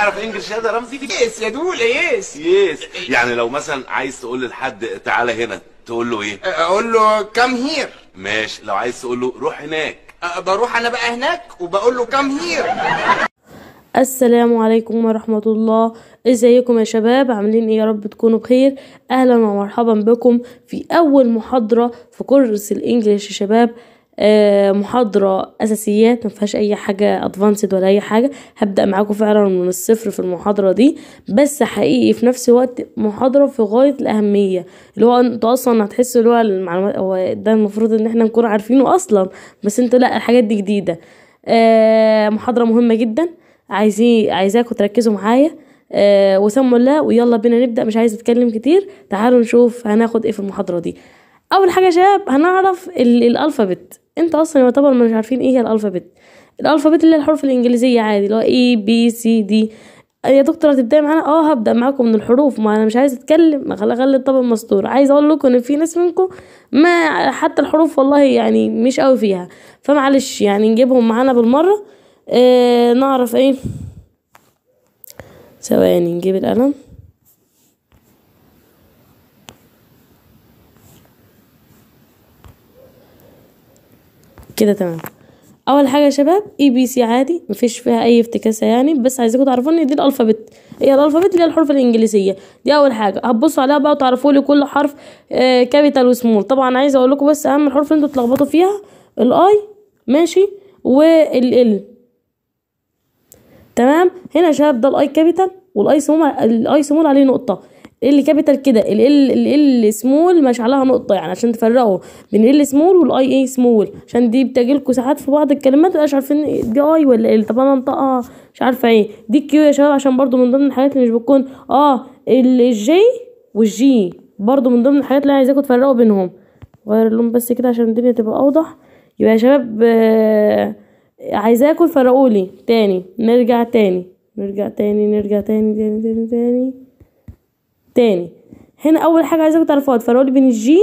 تعرف انجلش يا رمزي؟ يس يا دولة يس. يعني لو مثلا عايز تقول لحد تعالى هنا تقول له ايه؟ اقول له كام هير. ماشي. لو عايز تقول له روح هناك بروح انا بقى هناك وبقول له كام هير. السلام عليكم ورحمة الله. ازيكم يا شباب؟ عاملين ايه؟ يا رب تكونوا بخير. اهلا ومرحبا بكم في اول محاضرة في كورس الانجليش يا شباب. محاضرة اساسيات، ما فيهاش اي حاجة ادفانسد ولا اي حاجة. هبدأ معاكم فعلا من الصفر في المحاضرة دي، بس حقيقي في نفس الوقت محاضرة في غاية الاهمية، اللي هو انتوا اصلا هتحسوا اللي هو المعلومات هو ده المفروض ان احنا نكون عارفينه اصلا، بس انتوا لا، الحاجات دي جديدة. محاضرة مهمة جدا، عايزاكم تركزوا معايا وسموا الله ويلا بينا نبدأ. مش عايزة اتكلم كتير، تعالوا نشوف هناخد ايه في المحاضرة دي. اول حاجة يا شباب هنعرف الالفابت. انت اصلا يعتبر مش عارفين ايه هي الالفابت. الالفابت اللي هي الحروف الانجليزية عادي، اللي هو اي بي سي دي. يا دكتور هتبدأي معانا؟ هبدأ معاكم من الحروف، ما انا مش عايزة اتكلم، ما خلي الطبق مستور. عايزة اقول لكم ان في ناس منكم ما حتى الحروف والله يعني مش قوي فيها، فمعلش يعني نجيبهم معانا بالمرة. نعرف ايه. ثواني نجيب القلم. كده تمام. اول حاجه يا شباب اي بي سي عادي، مفيش فيها اي افتكاسه يعني، بس عايزاكم تعرفوا ان دي الالفابت. هي الالفابت اللي هي الحروف الانجليزيه دي. اول حاجه هتبصوا عليها بقى وتعرفوا لي كل حرف كابيتال وسمول. طبعا عايزه اقول لكم بس اهم الحروف اللي انتوا تلخبطوا فيها الاي، ماشي، والال. تمام. هنا يا شباب ده الاي كابيتال والاي سمول. الاي سمول عليه نقطه، ال كابيتال كده، ال سمول مش عليها نقطه، يعني عشان تفرقوا بين ال سمول والاي ايه سمول، عشان دي بتجيلكوا ساعات في بعض الكلمات مش عارفين دي اي ولا ال. طب انا انطقها مش عارفه ايه دي. كيو يا شباب عشان برضو من ضمن الحاجات اللي مش بتكون الجي والجي، برضو من ضمن الحاجات اللي عايزاكم تفرقوا بينهم. غير اللون بس كده عشان الدنيا تبقى اوضح. يبقى يا شباب عايزاكم تفرقوا لي تاني. نرجع تاني. هنا اول حاجه عايزاكم تعرفوها تفرقوا لي بين الجي.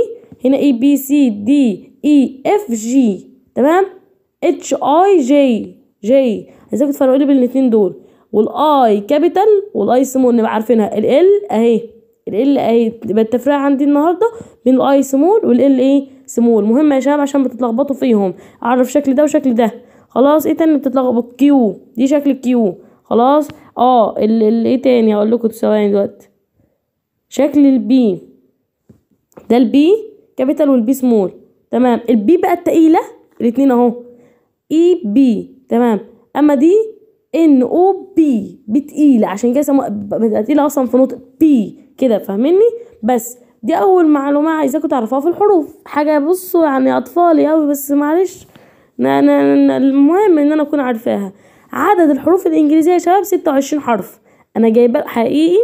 هنا اي بي سي دي اي اف جي، تمام. اتش اي جي عايزاكم تفرقوا لي بين الاثنين دول. والاي كابيتال والاي سمول نبقى عارفينها. ال اهي يبقى التفرقه عندي النهارده بين الاي سمول والال ايه سمول. مهمه يا شباب عشان بتتلخبطوا فيهم. اعرف شكل ده وشكل ده. خلاص. ايه تاني بتتلخبط؟ كيو دي شكل الكيو. خلاص. ايه تاني هقول لكم ثواني دلوقتي. شكل البي ده البي كابيتال والبي سمول، تمام. البي بقى التقيله الاثنين اهو اي بي، تمام. اما دي ان او بي تقيله، عشان كده بتبقى تقيله اصلا في نطق بي كده، فاهميني؟ بس دي اول معلومه عايزاكم تعرفوها في الحروف. حاجه بصوا يعني اطفالي قوي، بس معلش المهم ان انا اكون عارفاها. عدد الحروف الانجليزيه يا شباب 26 حرف. انا جايبه حقيقي،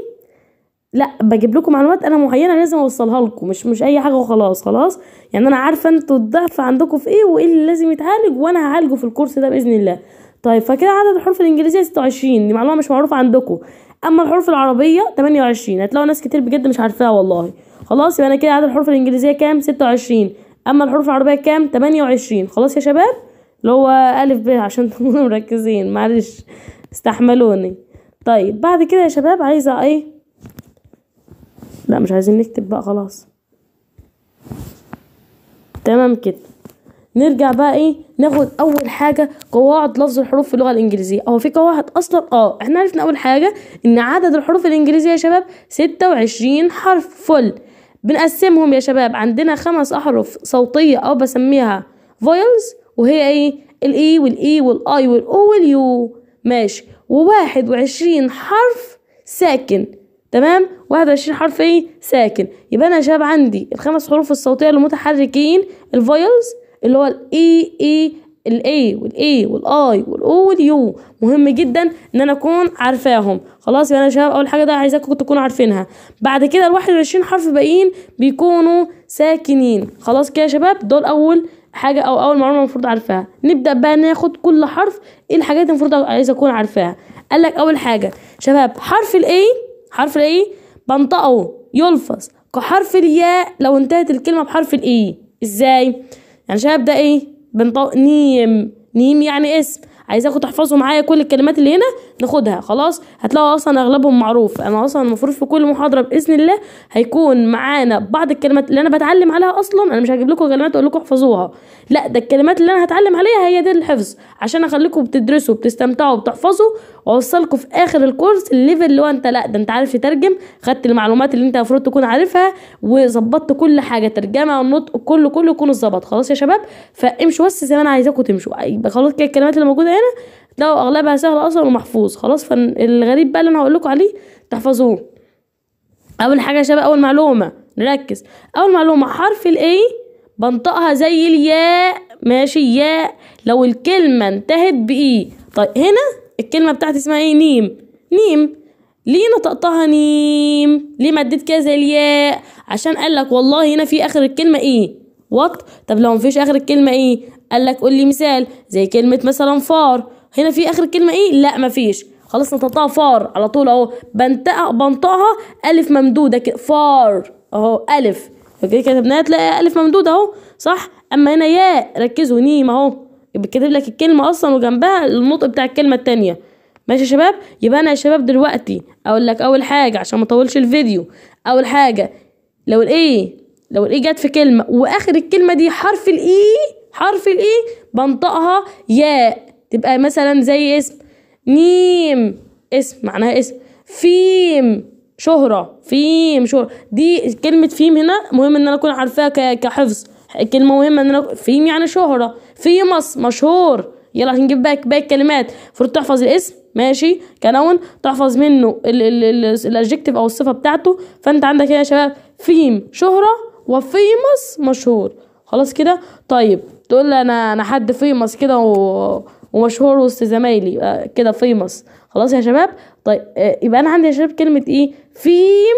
لا بجيب لكم معلومات انا معينه لازم اوصلها لكم، مش اي حاجه وخلاص. خلاص يعني انا عارفه انتوا الضعف عندكم في ايه وايه اللي لازم يتعالج، وانا هعالجه في الكورس ده باذن الله. طيب فكده عدد الحروف الانجليزيه 26، دي معلومه مش معروفه عندكم. اما الحروف العربيه 28، هتلاقوا ناس كتير بجد مش عارفاها والله. خلاص يبقى انا كده عدد الحروف الانجليزيه كام؟ 26. اما الحروف العربيه كام؟ 28. خلاص يا شباب، اللي هو الف ب عشان تكونوا مركزين، معلش استحملوني. طيب بعد كده يا شباب عايزه ايه؟ لا مش عايزين نكتب بقى، خلاص تمام كده. نرجع بقى ايه، ناخد اول حاجه قواعد لفظ الحروف في اللغه الانجليزيه. في قواعد اصلا. احنا عرفنا اول حاجه ان عدد الحروف الانجليزيه يا شباب 26 حرف فل. بنقسمهم يا شباب، عندنا 5 احرف صوتيه او بسميها فويلز، وهي ايه؟ الاي والاي والاي والاو واليو، ماشي. و21 حرف ساكن، تمام. 21 حرف ايه؟ ساكن. يبقى انا يا شباب عندي ال5 حروف الصوتيه المتحركين الفويلز، اللي هو الاي والاي والاي والاو واليو. مهم جدا ان انا اكون عارفاهم. خلاص يبقى انا يا شباب اول حاجه ده عايزاكم تكونوا عارفينها. بعد كده ال21 حرف باقيين بيكونوا ساكنين. خلاص كده يا شباب، دول اول حاجه او اول معلومه المفروض عارفاها. نبدا بقى ناخد كل حرف ايه الحاجات اللي المفروض عايزه اكون عارفاها. قال لك اول حاجه شباب حرف الاي بنطقه يلفظ كحرف الياء لو انتهت الكلمه بحرف الاي. ازاي يعني شباب؟ ده ايه؟ بنطق نيم يعني اسم. عايزاكم تحفظوا معايا كل الكلمات اللي هنا ناخدها. خلاص هتلاقوا اصلا اغلبهم معروف. انا اصلا المفروض في كل محاضره باذن الله هيكون معانا بعض الكلمات اللي انا بتعلم عليها. اصلا انا مش هجيب لكم كلمات اقول لكم احفظوها، لا ده الكلمات اللي انا هتعلم عليها هي دي الحفظ، عشان اخليكم بتدرسوا وبتستمتعوا وبتحفظوا، واوصلكم في اخر الكورس الليفل اللي هو انت لا ده انت عارف تترجم، خدت المعلومات اللي انت المفروض تكون عارفها وظبطت كل حاجه، ترجمه والنطق كله يكون اتظبط. خلاص يا شباب، فامشوا بس زي ما انا عايزاكم تمشوا. يبقى خلاص كده الكلمات اللي موجوده هنا تلاقوا اغلبها سهله اصلا ومحفوظ. خلاص، فالغريب بقى اللي انا هقول لكم عليه تحفظوه. اول حاجه يا شباب، اول معلومه نركز، اول معلومه حرف الاي بنطقها زي الياء. ماشي، ياء لو الكلمه انتهت باي. طيب هنا الكلمه بتاعتي اسمها ايه؟ نيم. نيم ليه نطقتها نيم؟ ليه مديت كده زي الياء؟ عشان قال لك والله هنا في اخر الكلمه ايه. وات؟ طب لو مفيش اخر الكلمه ايه؟ قال لك قول لي مثال زي كلمه مثلا فار، هنا في اخر الكلمه ايه؟ لا مفيش. خلاص نطقتها فار على طول اهو، بنطقها الف ممدوده كده، فار اهو الف، فكده كتبناها تلاقي الف ممدوده اهو، صح؟ اما هنا ياء، ركزوا، نيم اهو، يبقى كاتب لك الكلمه اصلا وجنبها النطق بتاع الكلمه التانية. ماشي يا شباب؟ يبقى انا يا شباب دلوقتي اقول لك اول حاجه عشان ما اطولش الفيديو، اول حاجه لو الايه جت في كلمه واخر الكلمه دي حرف الاي بنطقها ياء، تبقى مثلا زي اسم نيم، اسم معناها اسم. فيم شهرة، دي كلمة فيم هنا مهم ان انا اكون عارفاها كحفظ. كلمة مهمة ان انا فيم يعني شهرة، فيمس مشهور. يلا هنجيب باقي الكلمات. المفروض تحفظ الاسم ماشي كنون، تحفظ منه الادجكتيف او الصفة بتاعته. فانت عندك هنا يا شباب فيم شهرة وفيمس مشهور. خلاص كده؟ طيب تقول لي انا حد فيمس كده ومشهور وسط زمايلي كده فيمس. خلاص يا شباب؟ طيب يبقى انا عندي يا شباب كلمه ايه؟ فيم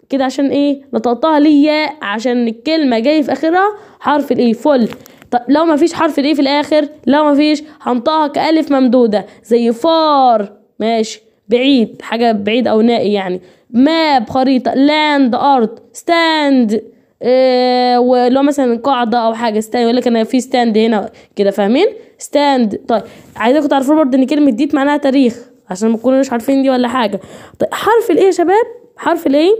كده عشان ايه؟ نطقتها ليا عشان الكلمه جاي في اخرها حرف الايه، فل. طب لو ما فيش حرف الايه في الاخر، لو ما فيش هنطقها كالف ممدوده زي فار، ماشي، بعيد، حاجه بعيد او نائي يعني. ماب خريطه، لاند ارض، ستاند ولو مثلا قاعده او حاجه ستاند، يقول لك انا في ستاند هنا كده، فاهمين؟ ستاند. طيب عايزاكم تعرفوا برضه ان كلمه ديت معناها تاريخ، عشان ما تكونوش عارفين دي ولا حاجه. طيب حرف الايه يا شباب؟ حرف الايه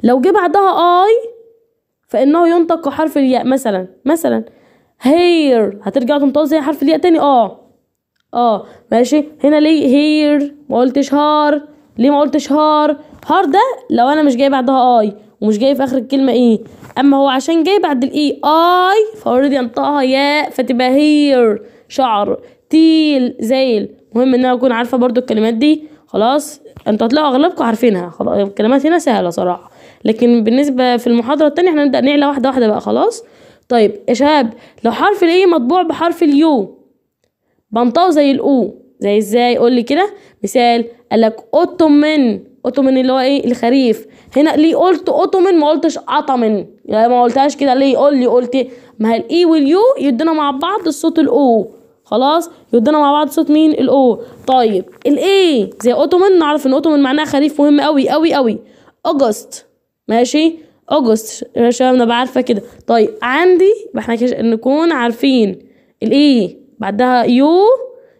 لو جه بعدها اي فانه ينطق كحرف الياء. مثلا هير، هترجعوا تنطقوا زي حرف الياء تاني. ماشي. هنا ليه هير ما قلتش هار؟ ليه ما قلتش هار؟ هار ده لو انا مش جاي بعدها اي ومش جاي في اخر الكلمه ايه، اما هو عشان جاي بعد الاي اي فاوريدي انطقها ياء فتبقى هير، شعر، تيل، زيل. مهم ان انا اكون عارفه برضو الكلمات دي. خلاص انتوا هتلاقوا اغلبكم عارفينها. خلاص الكلمات هنا سهله صراحه، لكن بالنسبه في المحاضره التانية احنا هنبدا نعلى واحده واحده بقى. خلاص طيب يا شباب، لو حرف الايه مطبوع بحرف اليو بنطقه زي الاو، زي ازاي؟ قول لي كده مثال. قال لك اوتومن اللي هو ايه؟ الخريف. هنا ليه قلت اوتومن ما قلتش اطمن؟ يعني ما قلتهاش كده ليه؟ قول لي قلت ما هي الاي واليو يدونا مع بعض الصوت الاو. خلاص يدونا مع بعض صوت مين؟ الاو. طيب الايه زي اوتومن، نعرف ان اوتومن معناها خريف، مهم قوي قوي قوي. اوجست، ماشي، اوجست يا شباب انا بعرفه كده. طيب عندي احنا نكون عارفين الايه بعدها يو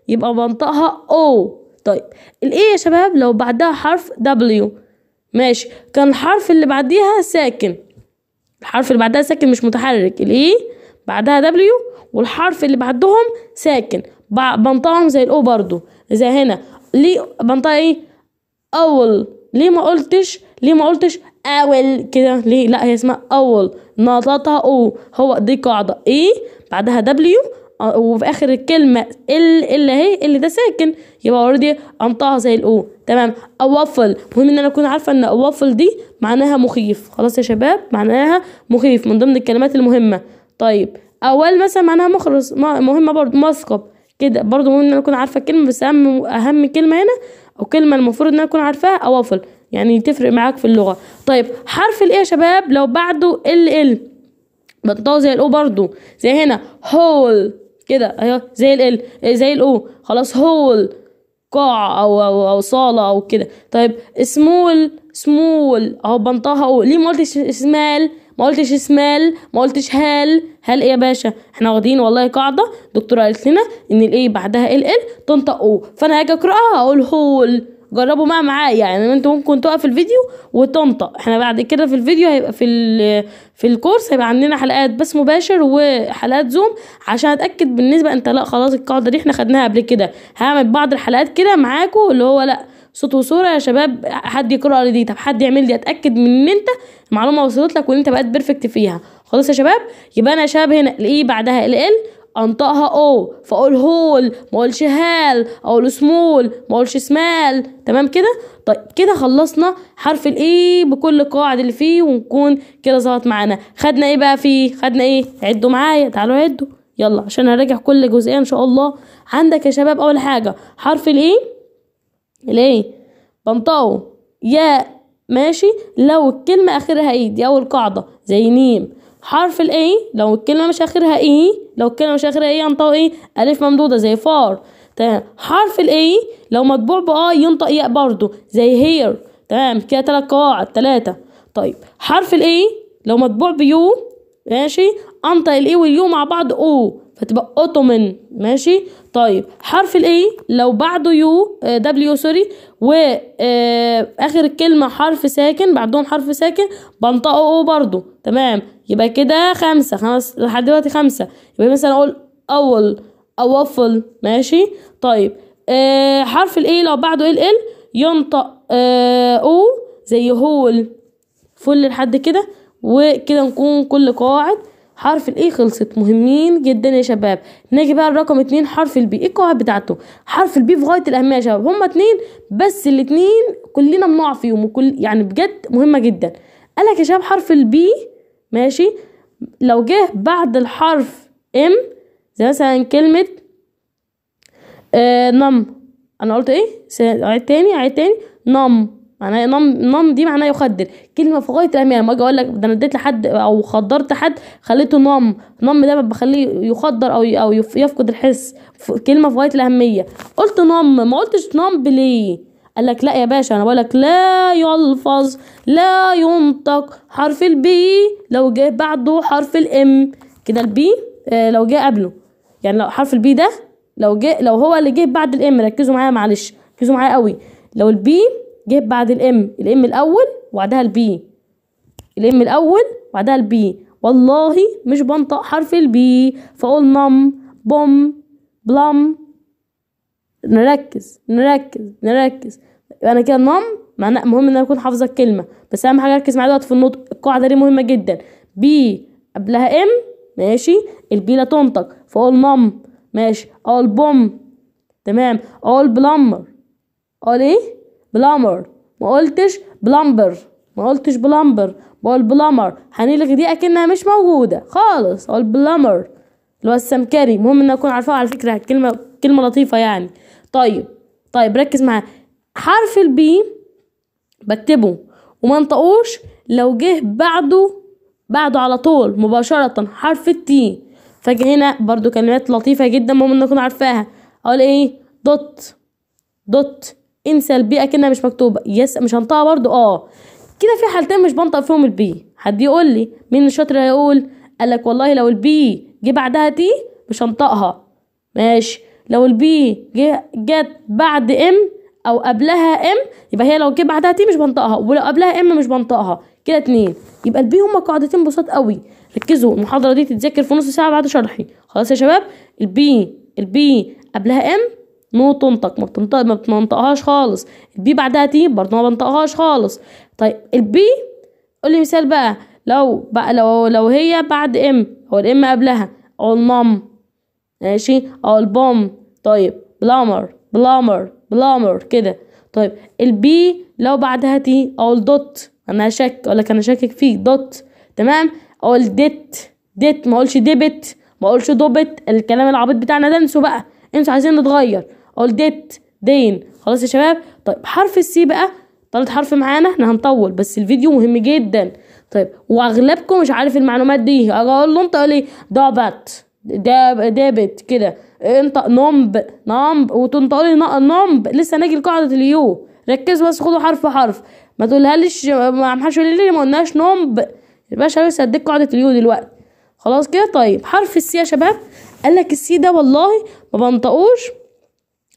يبقى بنطقها او. طيب الايه يا شباب لو بعدها حرف دبليو، ماشي، كان الحرف اللي بعديها ساكن، الحرف اللي بعدها ساكن مش متحرك، الايه بعدها دبليو والحرف اللي بعدهم ساكن، بنطقهم زي الاو برضو. زي هنا ليه بنطقها ايه؟ اول. ليه ما قلتش اول كده؟ ليه؟ لا هي اسمها اول، نطقتها او. هو دي قاعده، ايه بعدها دبليو وفي اخر الكلمه اللي هي اللي ده ساكن، يبقى اوريدي انطقها زي الاو. تمام. اوفل، مهم ان انا اكون عارفه ان اوفل دي معناها مخيف. خلاص يا شباب، معناها مخيف من ضمن الكلمات المهمه. طيب اول مثلا معناها مخرس، مهمه برضو. مثقب كده برضو مهم ان انا اكون عارفه الكلمه، بس اهم كلمه هنا او كلمه المفروض ان انا اكون عارفاها اوفل، يعني تفرق معاك في اللغه. طيب حرف الايه يا شباب لو بعده ال بنطقه زي الاو برضو. زي هنا هول كده اهي زي زي الاو. خلاص هول قاع او صاله او كده. طيب سمول اهو بنطقها او. ليه ما قلتش سمال؟ ما قلتش سمال، ما قلتش هال ايه يا باشا؟ احنا واخدين والله قاعده الدكتوره قالت لنا ان الايه بعدها ال تنطق او، فانا هاجي اقراها اقول هول. جربوا معايا، يعني انتوا ممكن توقف الفيديو وتنطق. احنا بعد كده في الفيديو هيبقى في الكورس هيبقى عندنا حلقات بث مباشر وحلقات زوم عشان اتاكد بالنسبه انت لا خلاص القاعده دي احنا خدناها قبل كده. هعمل بعض الحلقات كده معاكم اللي هو لا صوت وصوره يا شباب، حد يقرا لي دي، طب حد يعمل لي اتاكد من ان انت المعلومه وصلت لك وان انت بقيت بيرفكت فيها. خلاص يا شباب، يبقى انا يا شباب هنا الاي بعدها ال انطقها او، فاقول هول، ما اقولش هال، اقول سمول، ما اقولش سمال. تمام كده؟ طيب كده خلصنا حرف الاي بكل القواعد اللي فيه، ونكون كده ظبط معانا. خدنا ايه بقى فيه؟ خدنا ايه؟ عدوا معايا، تعالوا عدوا يلا عشان هراجع كل جزئيه ان شاء الله. عندك يا شباب اول حاجه حرف الايه بنطقه يا ماشي لو الكلمه اخرها ايه، دي اول قاعده زي نيم. حرف الاي لو الكلمه مش اخرها ايه، لو الكلمه مش اخرها ايه ينطق ايه الف ممدوده زي فار. تمام. حرف الاي لو مطبوع بآ ينطق ياء برضو زي هير. تمام كده 3 قواعد 3. طيب حرف الاي لو مطبوع بيو ماشي انطق الاي واليو مع بعض او فتبقى اوتومن. ماشي. طيب حرف الاي لو بعده يو دبليو سوري واخر الكلمه حرف ساكن بعدهم حرف ساكن بنطقه او برضو. تمام. يبقى كده 5 لحد دلوقتي 5. يبقى مثلا اقول اول اوفل. ماشي. طيب حرف الاي لو بعده ال ينطق او زي هول فل لحد كده. وكده نكون كل قواعد حرف الاي خلصت. مهمين جدا يا شباب. نيجي بقى الرقم 2 حرف البي. ايه القواعد بتاعته؟ حرف البي في غايه الاهميه يا شباب. هما 2 بس الاتنين كلنا بنقع فيهم وكل يعني بجد مهمه جدا. قالك يا شباب حرف البي ماشي لو جه بعد الحرف ام زي مثلا كلمه نم. انا قلت ايه؟ عيد تاني نم معناها نم دي معناها يخدر. كلمه في غايه الاهميه. لما اجي اقول لك ده انا اديت لحد او خدرت حد خليته نم ده بخليه يخدر او يفقد الحس. كلمه في غايه الاهميه. قلت نم ما قلتش نم ليه؟ قال لك لا يا باشا انا بقول لك لا يلفظ لا ينطق حرف البي لو جه بعده حرف الام. كده البي لو جه قبله يعني لو حرف البي ده لو هو اللي جه بعد الام. ركزوا معايا معلش ركزوا معايا قوي. لو البي جه بعد الام الاول وبعدها البي وبعدها البي والله مش بنطق حرف البي فاقول نم بوم بلم. نركز انا كده نم معناه مهم ان انا اكون حافظه الكلمه بس اهم حاجه اركز معايا دلوقتي في النطق. القاعده دي مهمه جدا. بي قبلها ام ماشي البي لا تنطق فاقول نم ماشي. اقول بوم تمام. اقول بلمر اقول ايه بلامر ما قلتش بلمبر بقول بلامر هنلغي دي اكنها مش موجوده خالص. اقول بلامر اللي هو السمكري. مهم ان اكون عارفاها على فكره كلمه لطيفه يعني. طيب ركز معايا. حرف البي بكتبه وما انطقوش لو جه بعده على طول مباشره حرف التي. فاجي هنا برضو كلمات لطيفه جدا مهم ان اكون عارفاها. اقول ايه دوت انسى البي اكنها مش مكتوبه. مش هنطقها برضو كده. في حالتين مش بنطق فيهم البي. حد يقول لي مين الشاطر هيقول؟ قالك والله لو البي جه بعدها تي مش هنطقها ماشي. لو البي جت بعد ام او قبلها ام يبقى هي لو جه بعدها تي مش بنطقها ولو قبلها ام مش بنطقها. كده 2. يبقى البي هما قاعدتين بسيط قوي. ركزوا المحاضره دي تتذاكر في نص ساعه بعد شرحي. خلاص يا شباب. البي قبلها ام نو تنطق ما بنطقهاش خالص. البي بعدها تي برضه ما بنطقهاش خالص. طيب البي قول لي مثال بقى. لو هي بعد ام او الام قبلها او النم ماشي او البوم. طيب بلامر كده. طيب البي لو بعدها تي او الدوت انا شاكك فيك دوت. تمام. او الديت ما اقولش ديبت ما اقولش دوبت. الكلام العبيط بتاعنا ده انسوا بقى انتوا عايزين نتغير. اقول دين. خلاص يا شباب. طيب حرف السي بقى 3 حرف معانا. احنا هنطول بس الفيديو مهم جدا. طيب واغلبكم مش عارف المعلومات دي. اقول له انت قول لي دابت كده انت نمب وتنطق لي نمب. لسه ناجي لقاعده اليو. ركزوا بس خدوا حرف ما تقولها ليش ما حدش يقول لي ما قلناش نمب الباشا لسه هديك قاعده اليو دلوقتي. خلاص كده. طيب حرف السي يا شباب، قال لك السي ده والله ما بنطقوش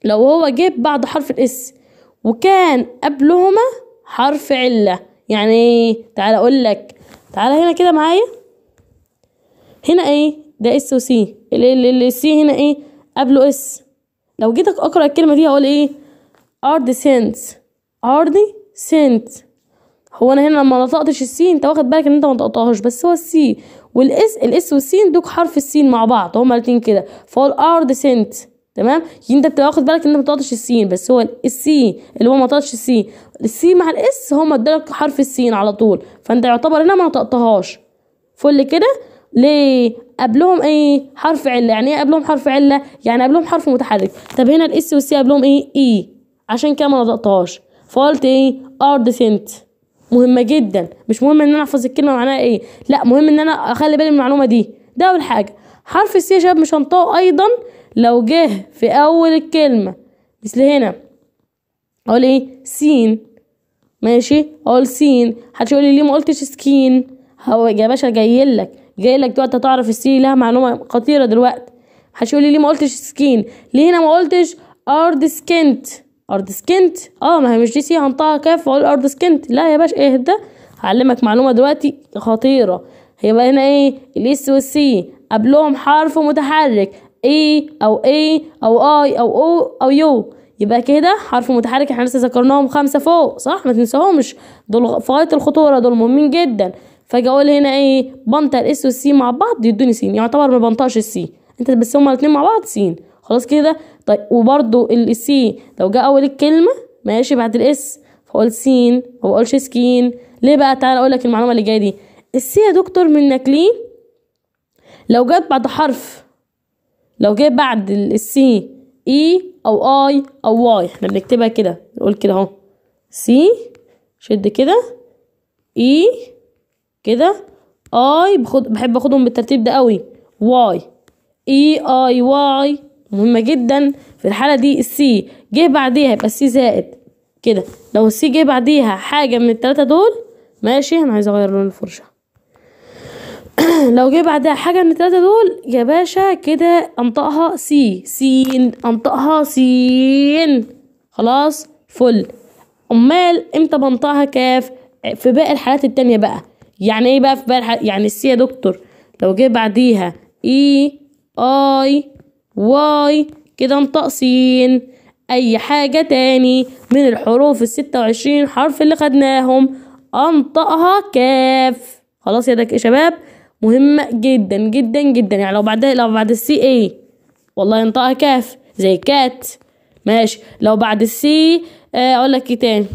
لو هو جه بعد حرف الاس وكان قبلهما حرف عله. يعني ايه؟ تعالى اقول لك، تعالى هنا كده معايا. هنا ايه؟ ده اس وسي. السي هنا ايه؟ قبله اس. لو جيت اقرا الكلمه دي هقول ايه؟ اردسنت. اردسنت. هو انا هنا لما نطقتش السي، انت واخد بالك ان انت ما نطقتهاش، بس هو السي والاس والسين دوك حرف السين مع بعض، هما الاثنين كده، فهو الاردسنت. تمام؟ انت بتبقى واخد بالك ان انت ما نطقتش السين، بس هو السي اللي هو ما نطقتش السي، السي مع الاس هما ادالك حرف السين على طول، فانت يعتبر هنا ما نطقتهاش. فل كده. ليه؟ قبلهم ايه؟ حرف عله. يعني ايه قبلهم حرف عله؟ يعني قبلهم حرف متحرك. طب هنا الاس والسي قبلهم ايه؟ اي، عشان كده ما نطقتهاش، فقلت ايه؟ اردسنت. مهمه جدا. مش مهم ان انا احفظ الكلمه معناها ايه، لا، مهم ان انا اخلي بالي من المعلومه دي. ده اول حاجه. حرف السي يا شباب مش هنطقه ايضا لو جه في اول الكلمه، مثل هنا اقول ايه؟ سين. ماشي، اقول سين. محدش يقول لي ليه ما قلتش سكين. هو يا باشا جايلك دلوقتي هتعرف السي لها معلومه خطيره دلوقتي. محدش يقول لي ليه ما قلتش سكين، ليه هنا ما قلتش اردسكنت. اردسكنت، ما هي مش دي سي هنطقها كاف واقول اردسكنت. لا يا باشا اهدى، هعلمك معلومه دلوقتي خطيره. هيبقى هنا ايه؟ الاس والسي قبلهم حرف متحرك، اي او اي او اي او او او يو، يبقى كده حرف متحرك. احنا لسه ذكرناهم 5 فوق، صح؟ ما تنساهمش، دول في غايه الخطوره، دول مهمين جدا. فاجي اقول هنا ايه؟ بنطق الاس والسي مع بعض يدوني سين، يعتبر ما بنطقش السي انت، بس هما الاثنين مع بعض سين. خلاص كده. طيب وبرده السي لو جاء اول الكلمه ماشي بعد الاس فاقول سين، ما بقولش سكين. ليه بقى؟ تعالى اقول لك المعلومه اللي جايه دي. السي يا دكتور منك ليه لو جت بعد حرف، لو جه بعد السي اي او اي او واي، احنا بنكتبها كده، نقول كده اهو، سي شد كده، اي كده، اي بحب اخدهم بالترتيب ده قوي، واي اي اي واي. مهمه جدا في الحاله دي. السي جه بعديها يبقى السي زائد كده. لو السي جه بعديها حاجه من الثلاثه دول ماشي، انا عايزه اغير لون الفرشه لو جه بعدها حاجه من الثلاثه دول يا باشا كده انطقها سي، سين، انطقها سين. خلاص فل. امال امتى بنطقها كاف؟ في باقي الحالات التانية بقى. يعني ايه بقى في باقي الحالات؟ يعني السي يا دكتور لو جه بعديها اي اي واي كده انطق سين. اي حاجه تاني من الحروف ال26 حرف اللي خدناهم انطقها كاف. خلاص يا شباب، مهمة جدا جدا جدا. يعني لو بعد السي اي والله ينطقها كاف زي كات. ماشي. لو بعد السي اقول لك ايه تاني؟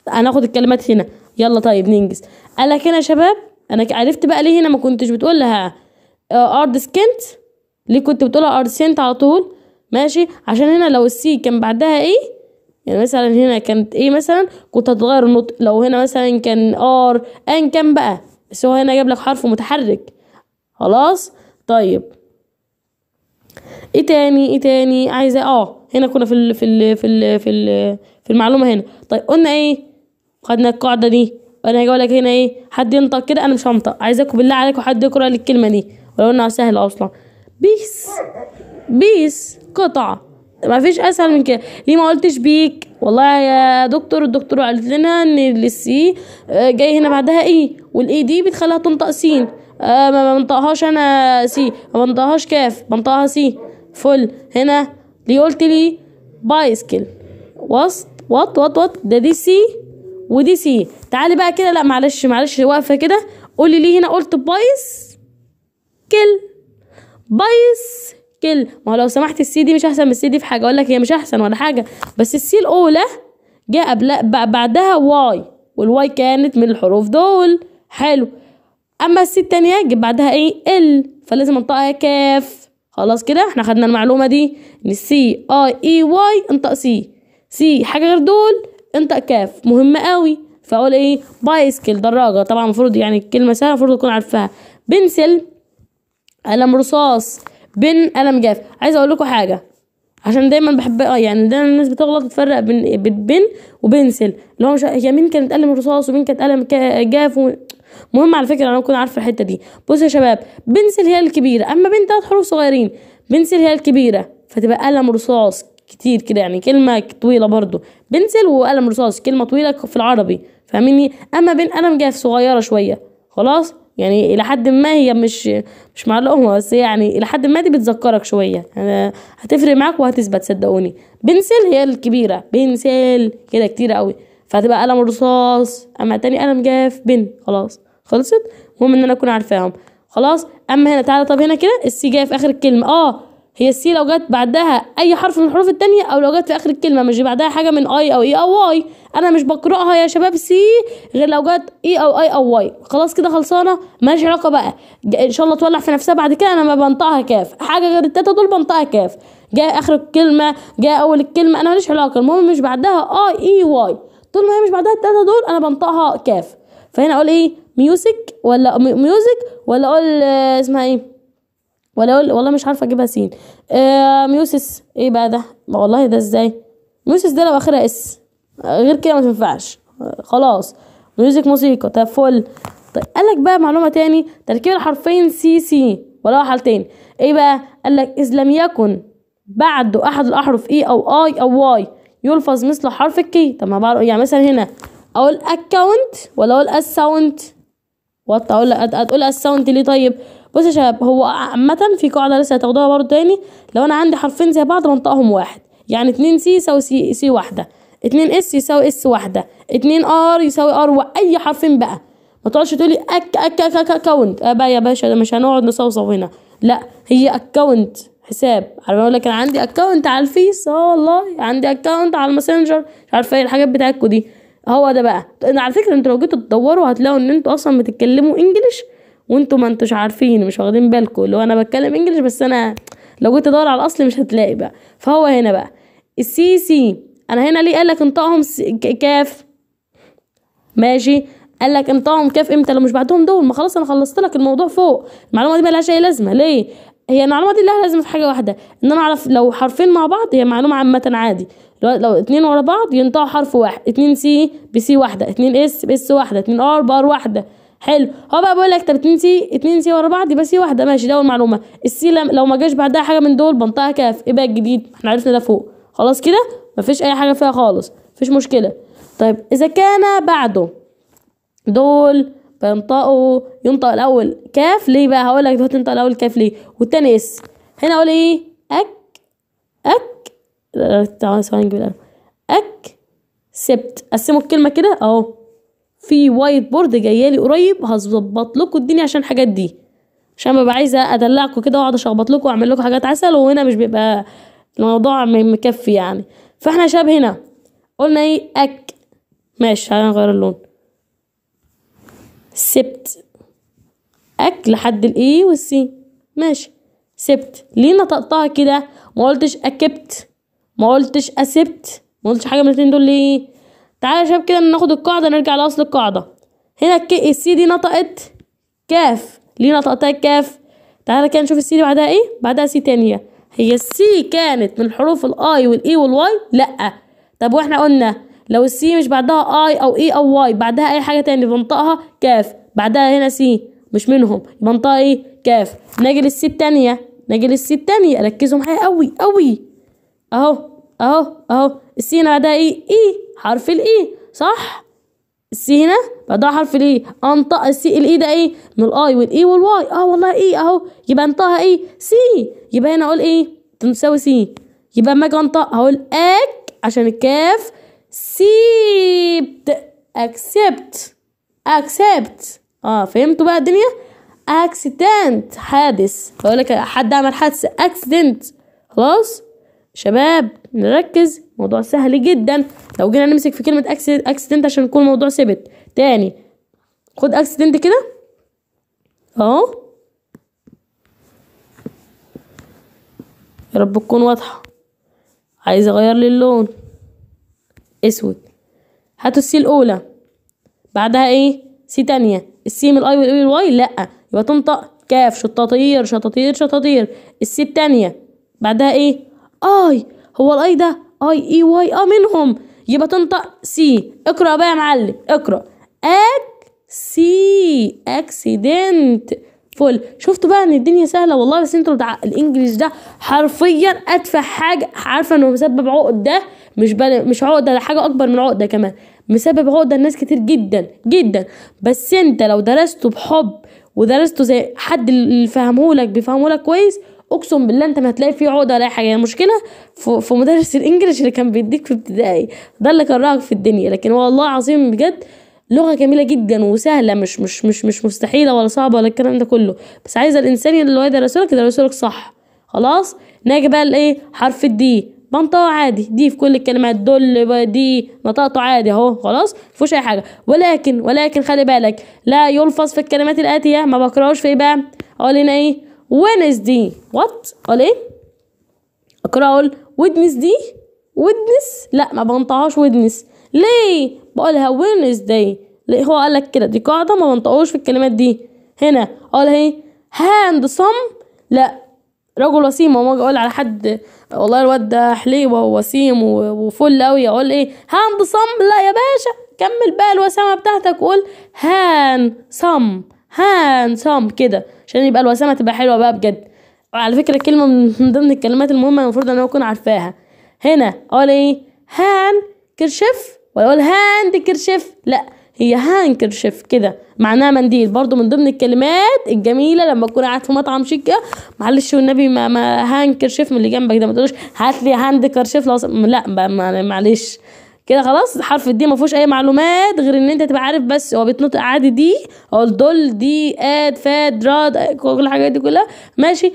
هناخد الكلمات هنا. يلا طيب ننجز. قالك هنا يا شباب، انا عرفت بقى ليه هنا ما كنتش بتقول لها اردسكنت، ليه كنت بتقولها اردسنت على طول؟ ماشي، عشان هنا لو السي كان بعدها ايه، يعني مثلا هنا كانت ايه مثلا، كنت هتغير النطق. لو هنا مثلا كان ار ان كان بقى، بس هو هنا جاب لك حرف متحرك. خلاص طيب. ايه تاني عايزه؟ هنا كنا في المعلومه هنا. طيب قلنا ايه؟ خدنا القاعده دي. انا هاجي اقول لك هنا ايه؟ حد ينطق كده، انا مش هنطق، عايزاكم بالله عليكم حد يقرا لي الكلمه دي ولو انها سهله اصلا. بيس قطعه، ما فيش اسهل من كده. ليه ما قلتش بيك؟ والله يا دكتور الدكتور قالت لنا ان السي جاي هنا بعدها ايه، والاي دي بتخليها تنطق سين. ما بنطقهاش انا سي، ما بنطقهاش كاف، بنطقها سي. فل. هنا ليه قلت لي بايسكل؟ وات ده دي سي ودي سي. تعالي بقى كده، لا معلش واقفه كده، قولي ليه هنا قلت بايسكل. ما هو لو سمحت السي دي مش احسن من السي دي في حاجه؟ اقول لك هي مش احسن ولا حاجه، بس السي الاولى جاء بعدها واي، والواي كانت من الحروف دول. حلو. اما السي التانية جه بعدها ايه؟ ال، فلازم انطقها كاف. خلاص كده احنا خدنا المعلومه دي، ان السي اي اي واي انطق سي حاجه غير دول انطق كاف. مهمه قوي. فاقول ايه؟ بايسكل دراجه. طبعا المفروض يعني الكلمه سهله، المفروض تكون عارفاها. بنسل قلم رصاص، بن قلم جاف. عايزه اقول لكم حاجه عشان دايما بحب يعني دايما الناس بتغلط تفرق بين بن وبنسل، اللي هو مش هي مين كانت قلم رصاص ومين كانت قلم جاف مهم على فكره انا اكون عارفه الحته دي. بصوا يا شباب، بنسل هي الكبيره، اما بين 3 حروف صغيرين. بنسل هي الكبيره، فتبقى قلم رصاص كتير كده، يعني كلمه طويله برضو. بنسل وقلم رصاص كلمه طويله في العربي، فاهميني؟ اما بين قلم جاف صغيره شويه. خلاص، يعني الى حد ما هي مش معلومه، بس يعني الى حد ما دي بتذكرك شويه، يعني هتفرق معاك وهتثبت صدقوني. بنسل هي الكبيره، بنسل كده كتير قوي، فهتبقى قلم رصاص. اما تاني قلم جاف بن. خلاص خلصت. المهم ان انا اكون عارفاهم. خلاص. اما هنا تعالى، طب هنا كده السي جايه في اخر الكلمه. هي السي لو جت بعدها اي حرف من الحروف التانية، او لو جت في اخر الكلمه مش بعدها حاجه من اي او اي او واي، انا مش بقراها يا شباب سي غير لو جت اي او اي او واي. خلاص كده خلصانه، مالهاش علاقه بقى ان شاء الله تولع في نفسها بعد كده. انا ما بنطقها كاف، حاجه غير التلاته دول بنطقها كاف. جاء اخر الكلمه، جاء اول الكلمه، انا ماليش علاقه. المهم مش بعدها اي واي، طول ما هي مش بعدها التلاته دول انا بنطقها كاف. فهنا اقول ايه؟ ميوزك ولا ميوزك، ولا اقول اسمها ايه، ولا اقول والله مش عارفه اجيبها سين. ميوسس. ايه بقى ده؟ والله ده ازاي؟ ميوسس ده لو اخرها اس، غير كده ما تنفعش. خلاص. ميوزك موسيقى. طب فل. طيب قالك بقى معلومه تاني، تركيب الحرفين سي ولا حالتين. ايه بقى؟ قالك اذ لم يكن بعد احد الاحرف اي او اي او واي يلفظ مثل حرف الكي. طب ما بعرف، يعني مثلا هنا اقول اكاونت ولا اقول اساونت؟ هتقول اساونت ليه؟ طيب بص يا شباب، هو عامة في قاعدة لسه هتاخدوها برضه تاني. لو انا عندي حرفين زي بعض بنطقهم واحد، يعني 2 سي يساوي سي واحدة، 2 اس يساوي اس واحدة، 2 ار يساوي ار، واي حرفين بقى. ما تقعدش تقولي اكاونت بقى يا باشا، مش هنقعد نصوصو هنا. لا، هي اكاونت حساب. عارفه اقول لك انا عندي اكاونت على الفيس، والله عندي اكاونت على الماسنجر، مش عارفه ايه الحاجات بتاعتكم دي. هو ده بقى. على فكره انتوا لو جيتوا تدوروا هتلاقوا ان انتوا اصلا بتتكلموا انجليش وانتوا ما انتوش عارفين، مش واخدين بالكم اللي هو انا بتكلم انجليش، بس انا لو جيت ادور على الاصل مش هتلاقي بقى. فهو هنا بقى السي انا هنا ليه قالك انطقهم كاف؟ ماشي، قالك انطقهم كاف امتى؟ لو مش بعدهم دول. ما خلاص انا خلصت لك الموضوع فوق. المعلومه دي مالهاش اي لازمه. ليه؟ هي المعلومه دي لها لازمه في حاجه واحده، ان انا اعرف لو حرفين مع بعض. هي معلومه عامه عادي، لو 2 ورا بعض ينطقوا حرف واحد. 2 سي بسي واحده، 2 اس باس واحده، 2 ار بار واحده. حلو. هو بقى بقول لك طب 2 سي ورا بعض يبقى سي واحده. ماشي، ده اول معلومه. السي لو ما جاش بعدها حاجه من دول بنطقها كاف. ايه بقى الجديد؟ احنا عرفنا ده فوق. خلاص كده مفيش اي حاجه فيها خالص، مفيش مشكله. طيب اذا كان بعده دول ينطق الاول كاف. ليه بقى؟ هقول لك دلوقتي ينطق الاول كاف ليه والتاني اس. هنا اقول ايه؟ تعالى ثواني نجيب القلم. سبت. قسموا الكلمه كده اهو. في وايت بورد جايالي قريب، هظبط لكم الدنيا عشان الحاجات دي، عشان ببقى عايزه ادلعكم كده واقعد اشخبط لكم واعمل لكم حاجات عسل، وهنا مش بيبقى الموضوع مكفي يعني. فاحنا يا شباب هنا قلنا ايه؟ ماشي، تعالى نغير اللون. سبت لحد الاي والسي. ماشي. سبت. ليه نطقتها كده؟ ما قلتش اكبت، ما قلتش اسبت، ما قلتش حاجه من الاثنين دول. ليه؟ تعالى يا شباب كده ناخد القاعده، نرجع لاصل القاعده. هنا السي دي نطقت كاف. ليه نطقتها كاف؟ تعالى كده نشوف السي دي بعدها ايه. بعدها سي تانية. هي السي كانت من حروف الاي والاي والواي؟ لا. طب واحنا قلنا لو السي مش بعدها اي او اي او واي، بعدها اي حاجه تاني بنطقها كاف. بعدها هنا سي مش منهم، يبقى نطقها ايه؟ كاف. نجي للسي التانية، ركزوا معايا قوي قوي. اهو السي هنا بعدها ايه؟ حرف الاي، صح؟ السي هنا بعدها حرف الاي. انطق السي الاي ده ايه؟ من الاي والاي والواي. والله ايه اهو، يبقى انطقها ايه؟ سي. يبقى هنا اقول ايه؟ تساوي سي. يبقى اما اجي انطق هقول عشان الكاف. سيبت. اكسبت. فهمتوا بقى الدنيا؟ اكسيدنت، حادث. بقول لك حد عمل حادثه، اكسيدنت. خلاص شباب نركز، موضوع سهل جدا. لو جينا نمسك في كلمه اكسيدنت عشان يكون الموضوع ثابت تاني. خد اكسيدنت كده اهو، يا رب تكون واضحه. عايز اغير لي اللون اسود. هاتوا السي الاولى، بعدها ايه؟ سي تانية. السي من الاي والاي والواي؟ لا، يبقى تنطق كاف. شطاطير. السي التانية بعدها ايه؟ اي. هو الاي ده اي اي واي منهم، يبقى تنطق سي. اقرا بقى يا معلم، اقرا. اي اكسيدنت فول. شفتوا بقى ان الدنيا سهله والله، بس انتوا الانجليش ده حرفيا ادفع حاجه. عارفه انه مسبب عقده، مش عقده، ده حاجه اكبر من عقده كمان، مسبب عقده لناس كتير جدا جدا. بس انت لو درسته بحب ودرسته زي حد اللي بيفهمهولك كويس، اقسم بالله انت ما هتلاقي فيه عقده ولا اي حاجه. المشكله في مدرس الانجليش اللي كان بيديك في ابتدائي، ده اللي كرهك في الدنيا. لكن والله العظيم بجد لغه جميله جدا وسهله، مش مستحيله ولا صعبه ولا الكلام ده كله، بس عايزه الانسان اللي هو يدرسولك صح. خلاص نيجي بقى لايه؟ حرف الدي بنطقه عادي، دي في كل الكلمات، دول دي نطقته عادي اهو، خلاص مفيهوش اي حاجه. ولكن خلي بالك لا يلفظ في الكلمات الاتيه. ما بقراوش في ايه بقى؟ اقول هنا ايه؟ وينزدي. وات؟ اقول ايه؟ اقول ويدنسدي. ويدنس؟ لا ما بنطقهاش ويدنس. ليه؟ بقولها وينزداي. ليه؟ هو قال لك كده، دي قاعده ما بنطقوش في الكلمات دي. هنا اقولها ايه؟ هاند صم. لا رجل وسيم. وما اقول على حد والله الواد ده حليوه ووسيم وفل قوي، اقول ايه؟ هاند صم. لا يا باشا، كمل بقى الوسامه بتاعتك وقول هان صم كده، عشان يبقى الوسامه تبقى حلوه بقى بجد. وعلى فكره كلمه من ضمن الكلمات المهمه المفروض ان انا اكون عارفاها. هنا اقول ايه؟ هان كرشف ولا اقول هاند كرشف؟ لا، هي هانكرشف كده، معناها منديل. برضو من ضمن الكلمات الجميله لما تكون قاعد في مطعم شيك كده، معلش والنبي ما هانكرشف من اللي جنبك ده، ما تقولوش هات لي هاند كرشف. لا معلش كده خلاص. حرف الدي ما فيهوش اي معلومات غير ان انت تبقى عارف بس هو بيتنطق عادي. دي او دول، دي، اد، فاد، راد، كل الحاجات دي كلها ماشي.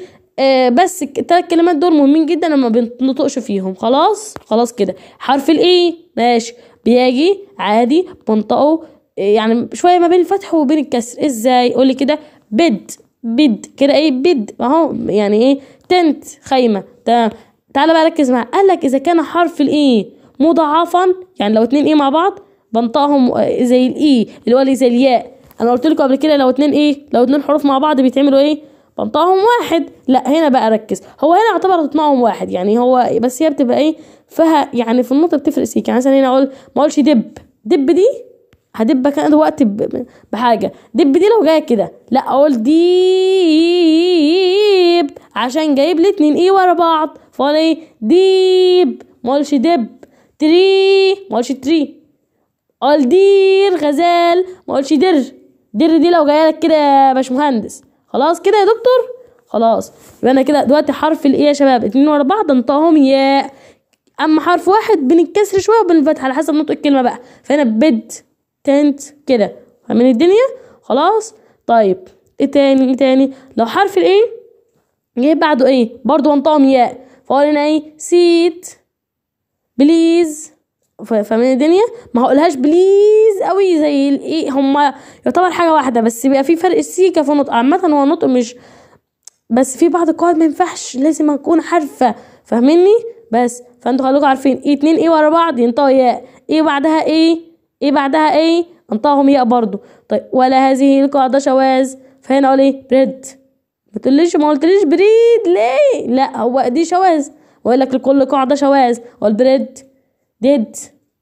بس الثلاث كلمات دول مهمين جدا لما بنطقش فيهم. خلاص كده. حرف الاي ماشي، بيجي عادي بنطقه يعني شويه ما بين الفتح وبين الكسر. ازاي؟ قولي كده. بد كده. ايه بد اهو، يعني ايه؟ تنت خيمه. تمام. تعالى بقى ركز معايا. قال لك اذا كان حرف الاي مضاعفا، يعني لو 2 ايه مع بعض بنطقهم زي الاي اللي هو زي الياء. انا قلت لكم قبل كده لو 2 حروف مع بعض بيتعملوا ايه؟ بنطقهم واحد. لا هنا بقى ركز، هو هنا يعتبر تطمعهم واحد، يعني هو بس هي بتبقى ايه فيها، يعني في النطق بتفرق سيك. يعني مثلا هنا اقول، ما اقولش دب دي هدب كان وقت بحاجه. دب دي لو جايه كده، لا اقول ديب عشان جايب لي 2 ايه ورا بعض، فاقول ايه؟ ديب. ما اقولش دب. تري ما اقولش تري. اقول دير غزال، ما اقولش دير دي لو جايه لك كده يا باشمهندس. خلاص كده يا دكتور. خلاص يبقى انا كده دلوقتي حرف الايه يا شباب 2 ورا بعض انطقهم ياء، اما حرف واحد بين الكسر شويه وبين الفتح على حسب نطق الكلمه بقى. فهنا بد، تنت كده. فاهمين الدنيا؟ خلاص طيب. ايه تاني؟ لو حرف الايه جاي بعده ايه برضو انطقهم ياء، فاقول هنا ايه؟ سيت، بليز. فاهمين الدنيا؟ ما هقولهاش بليز قوي زي الايه، هما يعتبر حاجه واحده بس بيبقى في فرق السيكه في النطق. عامه هو النطق مش بس في بعض القواعد ما ينفعش، لازم اكون عارفه. فاهميني؟ بس فانتوا خليكم عارفين ايه 2 ايه ورا بعض ينطقوا ياء، ايه بعدها ايه بعدها ايه انطقهم ياء برضو. طيب ولا هذه القاعده شواذ، فهنا اقول ايه؟ بريد. ما قلتليش بريد ليه؟ لا هو دي شواذ، واقول لك لكل قاعده شواذ. اقول بريد.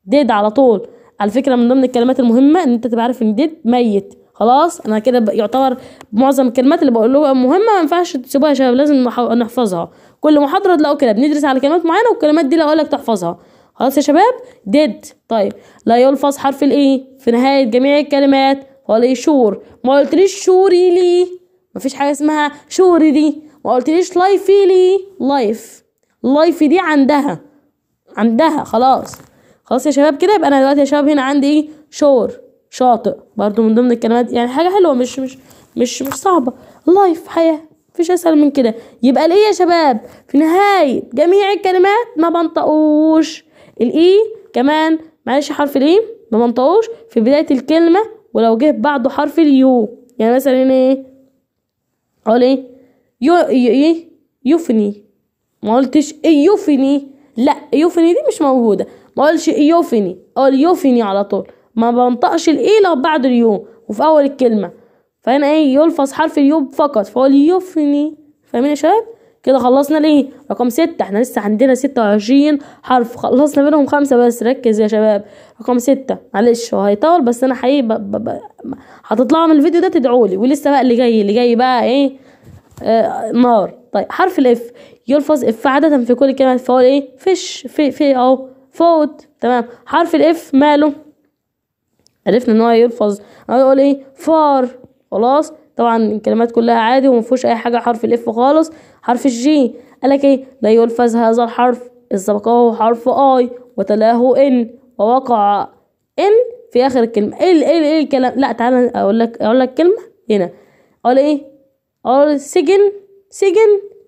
ديد على طول. على فكره من ضمن الكلمات المهمه ان انت تبقى عارف ان ديد ميت. خلاص انا كده يعتبر معظم الكلمات اللي بقول لكم مهمه ما ينفعش تسيبوها يا شباب، لازم نحفظها. كل محاضره تلاقوا كده بندرس على كلمات معينه والكلمات دي اقول لك تحفظها. خلاص يا شباب. ديد. طيب لا يلفظ حرف الايه في نهايه جميع الكلمات، ولا ايه؟ شور. ما قلتليش شوري لي، مفيش حاجه اسمها شوري دي. ما قلتليش لايفي لي، لايف دي عندها. خلاص يا شباب كده. يبقى انا دلوقتي يا شباب هنا عندي ايه؟ شور، شاطئ برضو من ضمن الكلمات، يعني حاجه حلوه مش صعبه. لايف حياه، مفيش اسهل من كده. يبقى الايه يا شباب في نهايه جميع الكلمات ما بنطقوش. الاي كمان معلش حرف الايه ما بنطقوش في بدايه الكلمه، ولو جه بعده حرف اليو. يعني مثلا هنا ايه؟ اقول ايه؟ يفني. ما قلتش يفني، لا يفني دي مش موجوده. ما قلتش يفني، اقول يفني على طول. ما بنطقش الايه لو بعد اليو وفي اول الكلمه. فهنا ايه؟ يلفظ حرف اليو فقط، فاقول يفني. فاهمين يا شباب؟ كده خلصنا ليه رقم 6. احنا لسه عندنا 26 حرف، خلصنا منهم 5 بس. ركز يا شباب. رقم 6 معلش هو هيطول بس انا حقيقي هتطلعوا من الفيديو ده تدعولي. ولسه بقى اللي جاي بقى ايه؟ نار. طيب حرف الاف يلفظ اف عادة في كل كلمة، فهو ايه؟ فيش في اهو فوت. تمام. حرف الاف ماله؟ عرفنا ان هو يلفظ، هيقول ايه؟ فار. خلاص طبعا الكلمات كلها عادي ومفيهوش اي حاجه حرف الاف خالص. حرف الجي قالك ايه؟ لا يلفظ هذا الحرف اذ سبقه حرف اي وتلاه ان ووقع ان في اخر الكلمه. ايه الكلام؟ لا تعالى اقول لك كلمه هنا. اقول ايه؟ اقول سجن.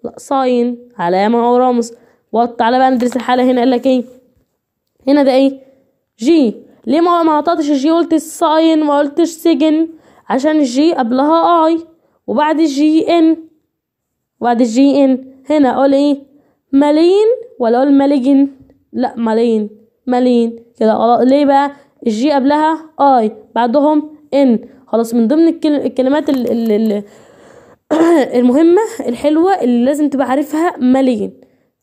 لا صاين علامه او رمز. وتعالى بقى ندرس الحاله هنا. قالك ايه هنا؟ ده ايه؟ جي. ليه ما عطاتش الجي قلت الصاين ما قلتش سجن؟ عشان الجي قبلها اي وبعد الجي ان. هنا اقول ايه؟ مالين ولا اقول مالجن؟ لا مالين كده. ليه بقى؟ الجي قبلها اي بعدهم ان. خلاص من ضمن الكلمات المهمة الحلوة اللي لازم تبقى عارفها مالين.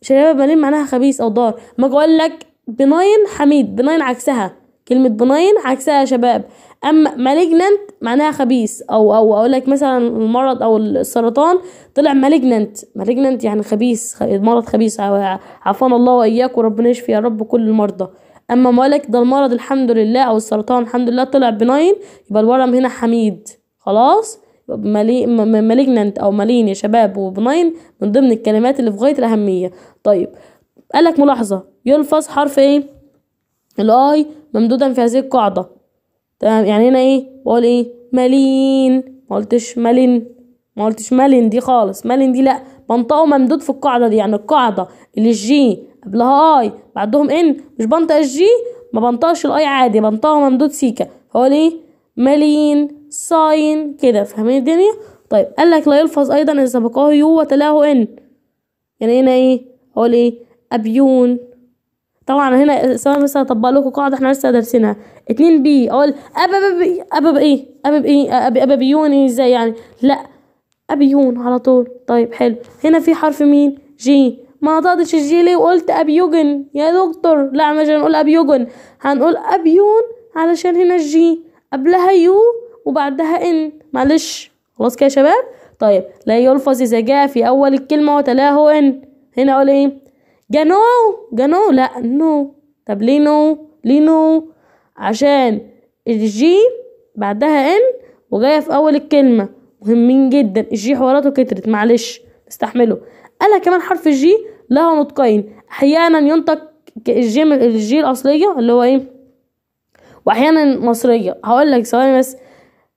شباب مالين معناها خبيث او ضار. ما اقول لك بناين حميد، بناين عكسها، كلمة بناين عكسها يا شباب. اما مالجننت معناها خبيث، او اقول لك مثلا المرض او السرطان طلع مالجننت يعني خبيث، مرض خبيث. عافانا الله واياك وربنا يشفي يا رب كل المرضى. اما ما لك ده المرض الحمد لله او السرطان الحمد لله طلع بناين، يبقى الورم هنا حميد. خلاص مالجننت او مالين يا شباب وبناين من ضمن الكلمات اللي في غاية الاهمية. طيب قالك ملاحظة يلفظ حرف ايه؟ الاي ممدودا في هذه القاعدة. تمام. يعني هنا ايه؟ بقول ايه؟ مالين. ما قلتش مالين دي خالص. مالين دي لا، بنطقه ممدود في القاعدة دي. يعني القاعدة اللي الجي قبلها اي بعدهم ان مش بنطق الجي، ما بنطقش الاي عادي، بنطقه ممدود سيكا. هقول ايه؟ مالين صاين كده. فاهمين الدنيا؟ طيب قالك لا يلفظ ايضا اذا سبقه يو وتلاه ان. يعني هنا ايه؟ اقول ايه؟ ابيون. طبعا هنا سواء مثلا اطبق لكم قاعده احنا لسه دارسينها 2 بي. اقول ابيون ازاي يعني؟ لا ابيون على طول. طيب حلو. هنا في حرف مين؟ جي. ما نطقتش الجي ليه وقلت ابيوجن يا دكتور؟ لا مش هنقول ابيوجن، هنقول ابيون علشان هنا الجي قبلها يو وبعدها ان. معلش خلاص كده يا شباب. طيب لا يلفظ اذا جاء في اول الكلمه وتلاه ان. هنا اقول ايه؟ جانو لا نو. طب ليه نو؟ عشان الجي بعدها ان وجايه في اول الكلمه. مهمين جدا الجي، حواراته كترت معلش استحملوا. قالها كمان حرف الجي له نطقين، احيانا ينطق الجي الاصليه اللي هو ايه، واحيانا مصريه. هقول لك ثواني بس.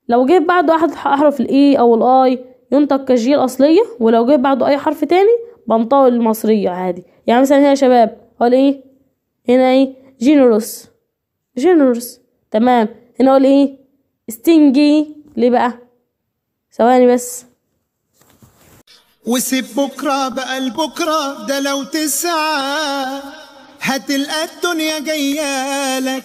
لو جه بعده احد احرف الاي او الاي ينطق كالجي الاصليه، ولو جه بعده اي حرف تاني بنطقه المصريه عادي. يعني مثلا هنا يا شباب اقول ايه؟ هنا ايه؟ جينيروس. تمام. هنا اقول ايه؟ ستينجي. ليه بقى؟ ثواني بس. وسيب بكرة بقى لبكرة، ده لو تسعى هتلقى الدنيا جايالك.